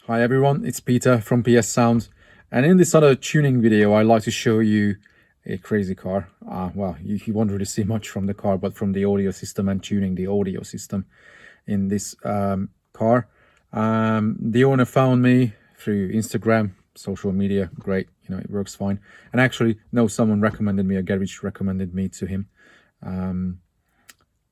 Hi everyone, it's Peter from PS Sound, and in this other tuning video I'd like to show you a crazy car. Well, you won't really see much from the car, but from the audio system and tuning the audio system in this car. The owner found me through Instagram, social media, great, it works fine. And actually, no, someone recommended me, a garage recommended me to him.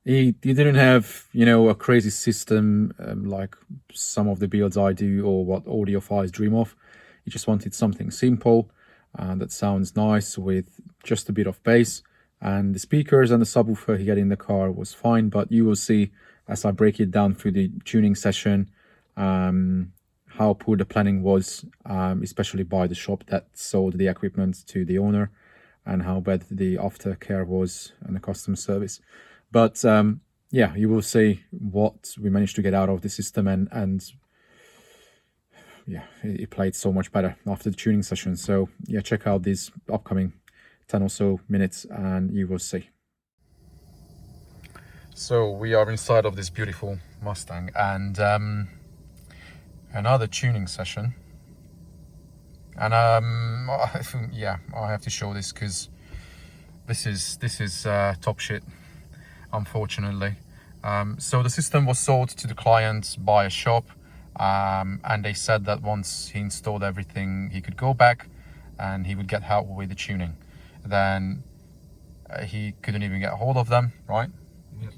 He didn't have, a crazy system like some of the builds I do or what audiophiles dream of. He just wanted something simple that sounds nice with just a bit of bass. And the speakers and the subwoofer he had in the car was fine, but you will see as I break it down through the tuning session how poor the planning was, especially by the shop that sold the equipment to the owner, and how bad the aftercare was and the customer service. But yeah, you will see what we managed to get out of the system, and yeah, it played so much better after the tuning session. So yeah, check out these upcoming 10 or so minutes and you will see. So we are inside of this beautiful Mustang, and another tuning session. And yeah, I have to show this because this is top shit, unfortunately. So the system was sold to the client by a shop, and they said that once he installed everything he could go back and he would get help with the tuning. Then he couldn't even get a hold of them, right? Yep.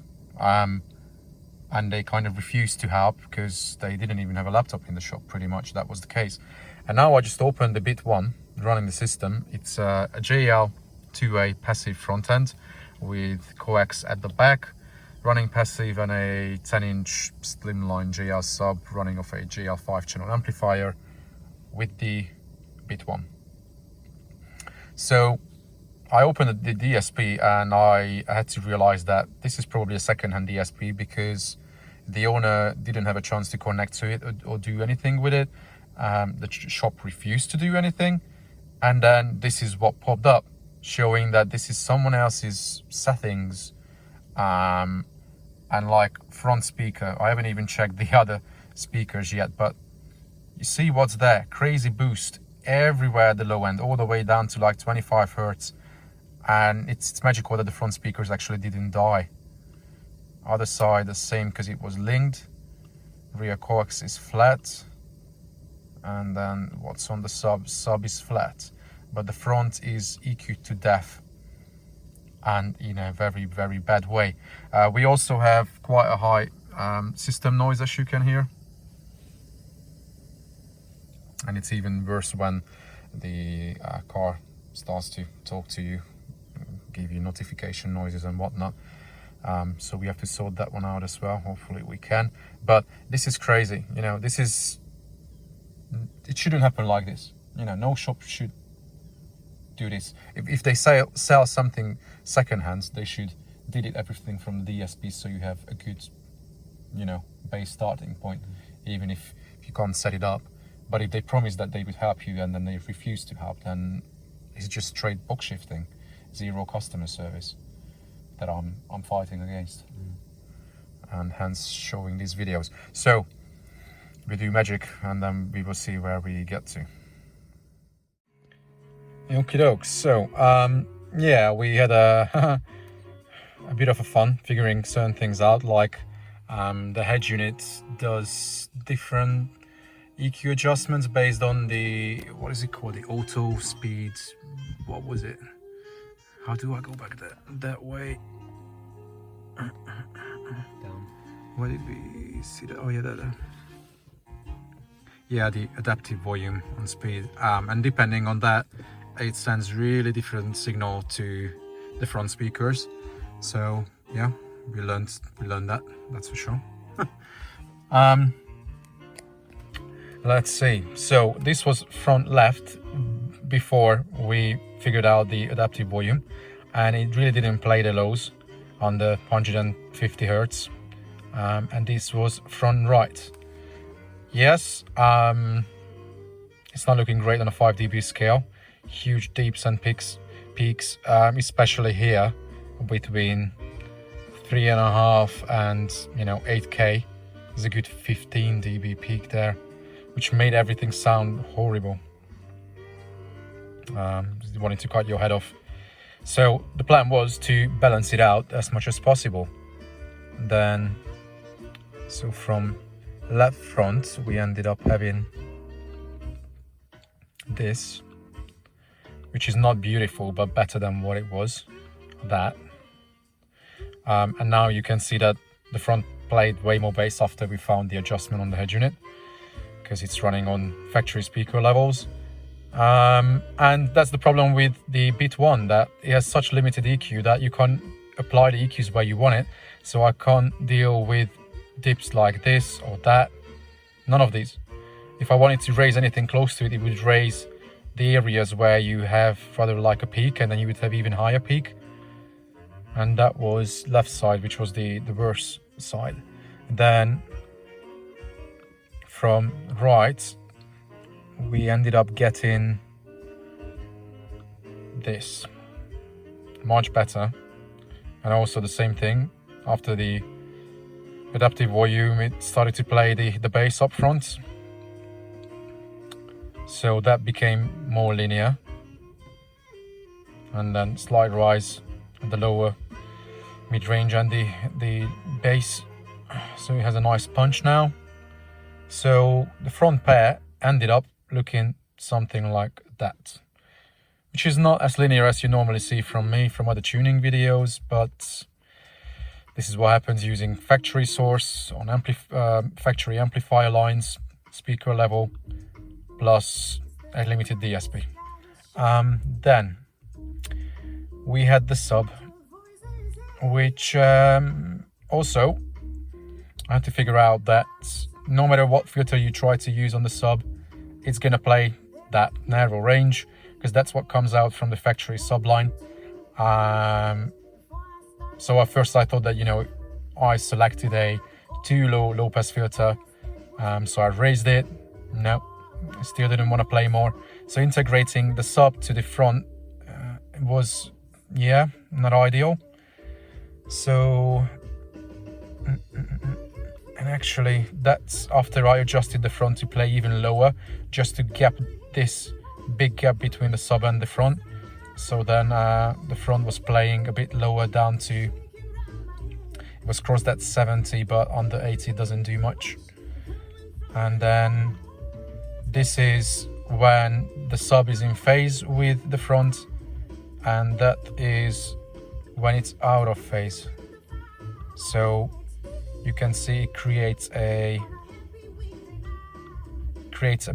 And they kind of refused to help because they didn't even have a laptop in the shop, pretty much. That was the case. And now I just opened the Bit One running the system. It's a JL 2A passive front end with coax at the back, running passive, and a 10-inch slimline JL sub running off a JL 5-channel amplifier with the Bit One. So I opened the DSP and I had to realize that this is probably a second-hand DSP because the owner didn't have a chance to connect to it or do anything with it. The shop refused to do anything, and then this is what popped up, showing that this is someone else's settings, and like front speaker. I haven't even checked the other speakers yet, but you see what's there. Crazy boost everywhere at the low end, all the way down to like 25 hertz. And it's magical that the front speakers actually didn't die. Other side the same because it was linked. Rear coax is flat, and then what's on the sub is flat, but the front is EQ'd to death, and in a very, very bad way. We also have quite a high system noise, as you can hear, and it's even worse when the car starts to talk to you, give you notification noises and whatnot. So we have to sort that one out as well. Hopefully we can. But this is crazy. It shouldn't happen like this. No shop should do this. If they sell something secondhand, they should delete everything from the DSP so you have a good, base starting point, even if you can't set it up. But if they promise that they would help you and then they refuse to help, then it's just straight box shifting, zero customer service that I'm fighting against, and hence showing these videos. So we do magic and then we will see where we get to. Okie doke. So yeah, we had a bit of a fun figuring certain things out, like the head unit does different EQ adjustments based on the, what is it called, the auto speed, what was it? How do I go back that way? Down. Where did we see that? Oh yeah, that. Yeah, the adaptive volume on speed, and depending on that, it sends really different signal to the front speakers. So yeah, we learned that. That's for sure. Let's see. So this was front left before we figured out the adaptive volume, and it really didn't play the lows on the 150 hertz. And this was front right. Yes, it's not looking great on a 5 dB scale. Huge deeps and peaks, especially here between 3.5 and 8K. There's a good 15 dB peak there, which made everything sound horrible. Wanting to cut your head off. So the plan was to balance it out as much as possible. Then, so from left front, we ended up having this, which is not beautiful, but better than what it was. That. And now you can see that the front played way more bass after we found the adjustment on the head unit, because it's running on factory speaker levels. And that's the problem with the Bit One, that it has such limited EQ that you can't apply the EQs where you want it. So I can't deal with dips like this or that. None of these. If I wanted to raise anything close to it, it would raise the areas where you have rather like a peak, and then you would have even higher peak. And that was left side, which was the worst side. Then from right, we ended up getting this, much better. And also the same thing, after the adaptive volume, it started to play the bass up front. So that became more linear. And then slight rise at the lower mid-range and the bass. So it has a nice punch now. So the front pair ended up looking something like that, which is not as linear as you normally see from me from other tuning videos, but this is what happens using factory source on factory amplifier lines, speaker level, plus a limited DSP. Then we had the sub, which also I had to figure out that no matter what filter you try to use on the sub, it's going to play that narrow range, because that's what comes out from the factory sub line. So at first I thought that, you know, I selected a too low pass filter, so I raised it. No, I still didn't want to play more. So integrating the sub to the front was, yeah, not ideal. So, and actually that's after I adjusted the front to play even lower, just to gap this big gap between the sub and the front. So then the front was playing a bit lower, down to, it was crossed at 70, but under 80 doesn't do much. And then this is when the sub is in phase with the front, and that is when it's out of phase. So you can see it creates a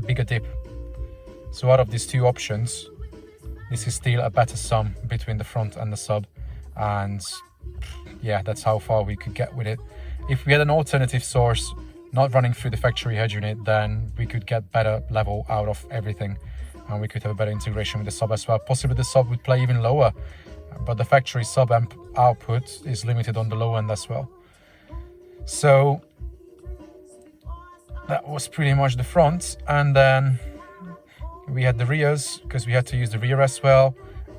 bigger dip. So out of these two options, this is still a better sum between the front and the sub, and yeah, that's how far we could get with it. If we had an alternative source not running through the factory head unit, then we could get better level out of everything, and we could have a better integration with the sub as well. Possibly the sub would play even lower, but the factory sub amp output is limited on the low end as well. So that was pretty much the front, and then we had the rears, because we had to use the rear as well.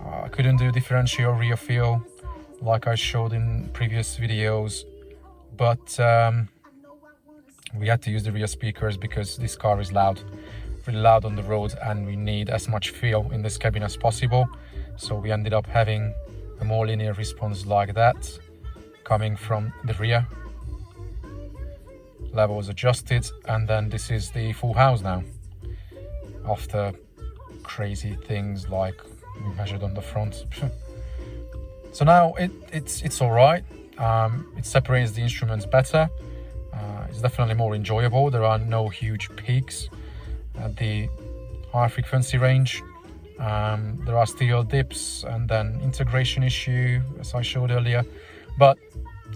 I couldn't do differential rear feel like I showed in previous videos, but we had to use the rear speakers because this car is loud, really loud on the road, and we need as much feel in this cabin as possible. So we ended up having a more linear response like that coming from the rear. Level was adjusted, and then this is the full house now, after crazy things like we measured on the front. So now it's all right. It separates the instruments better. It's definitely more enjoyable. There are no huge peaks at the high frequency range. There are still dips and then integration issue, as I showed earlier. But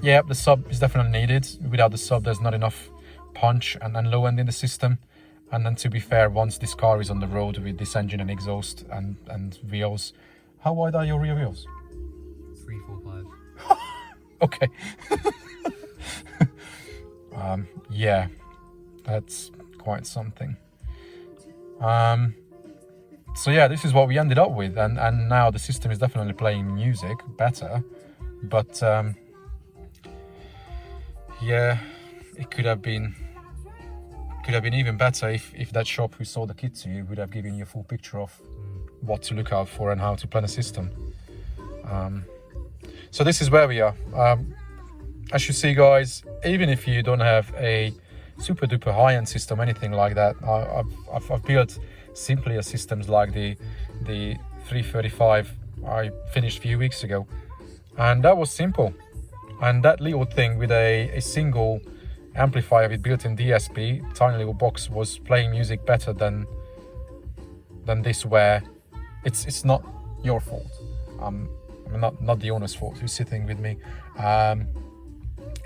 yeah, the sub is definitely needed. Without the sub, there's not enough punch and low end in the system. And then, to be fair, once this car is on the road with this engine and exhaust and wheels, how wide are your rear wheels? 3, 4, 5. Okay. Yeah, that's quite something. So yeah, this is what we ended up with, and now the system is definitely playing music better, but yeah, it could have been could have been even better if that shop who sold the kit to you would have given you a full picture of what to look out for and how to plan a system. So this is where we are. As you see, guys, even if you don't have a super duper high-end system, anything like that, I've built simpler systems like the 335 I finished a few weeks ago, and that was simple. And that little thing with a single amplifier with built-in DSP, tiny little box, was playing music better than this, where it's not your fault. Not the owner's fault who's sitting with me.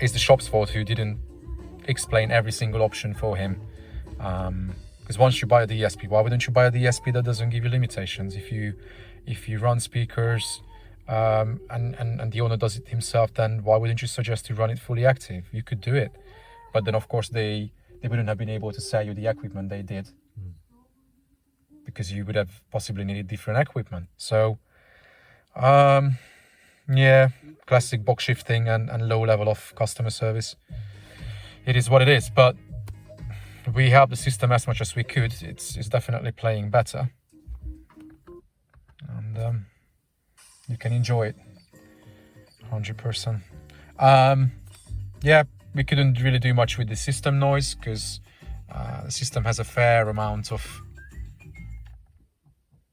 It's the shop's fault who didn't explain every single option for him. Because once you buy a DSP, why wouldn't you buy a DSP that doesn't give you limitations? If you run speakers and the owner does it himself, then why wouldn't you suggest to run it fully active? You could do it, but then of course they wouldn't have been able to sell you the equipment they did, because you would have possibly needed different equipment. So yeah, classic box shifting and low level of customer service. It is what it is, but we helped the system as much as we could. It's definitely playing better, and you can enjoy it 100%. Yeah, we couldn't really do much with the system noise, because the system has a fair amount of,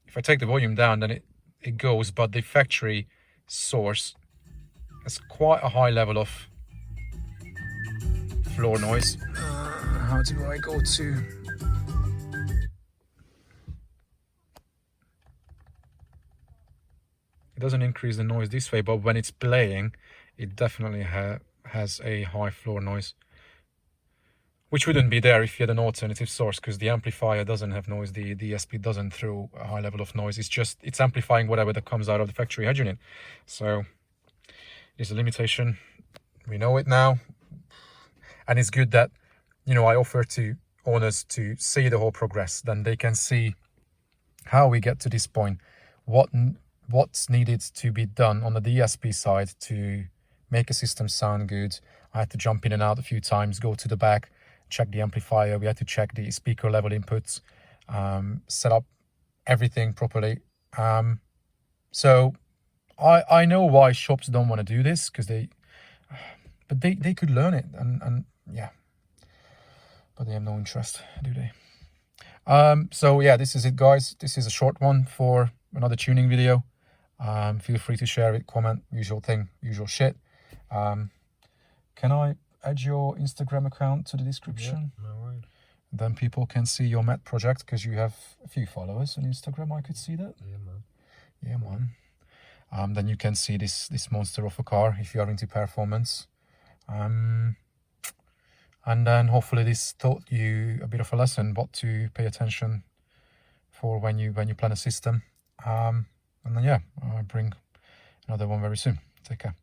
if I take the volume down, then it goes, but the factory source has quite a high level of floor noise. How do I go to? It doesn't increase the noise this way, but when it's playing, it definitely has a high floor noise, which wouldn't be there if you had an alternative source, because the amplifier doesn't have noise. The DSP doesn't throw a high level of noise. It's amplifying whatever that comes out of the factory head unit. So it's a limitation. We know it now, and it's good that, you know, I offer to owners to see the whole progress. Then they can see how we get to this point, what's needed to be done on the DSP side to make a system sound good. I had to jump in and out a few times, go to the back, check the amplifier. We had to check the speaker level inputs, set up everything properly. So I know why shops don't want to do this, because they could learn it, and yeah, but they have no interest, do they? So yeah, this is it, guys. This is a short one for another tuning video. Feel free to share it, comment, usual thing, usual shit. Can I add your Instagram account to the description? Yeah, no worries. Then people can see your Met project, because you have a few followers on Instagram. I could see that. Yeah, man. Yeah, man. Then you can see this monster of a car if you are into performance. And then hopefully this taught you a bit of a lesson, what to pay attention for when you plan a system. And then yeah, I'll bring another one very soon. Take care.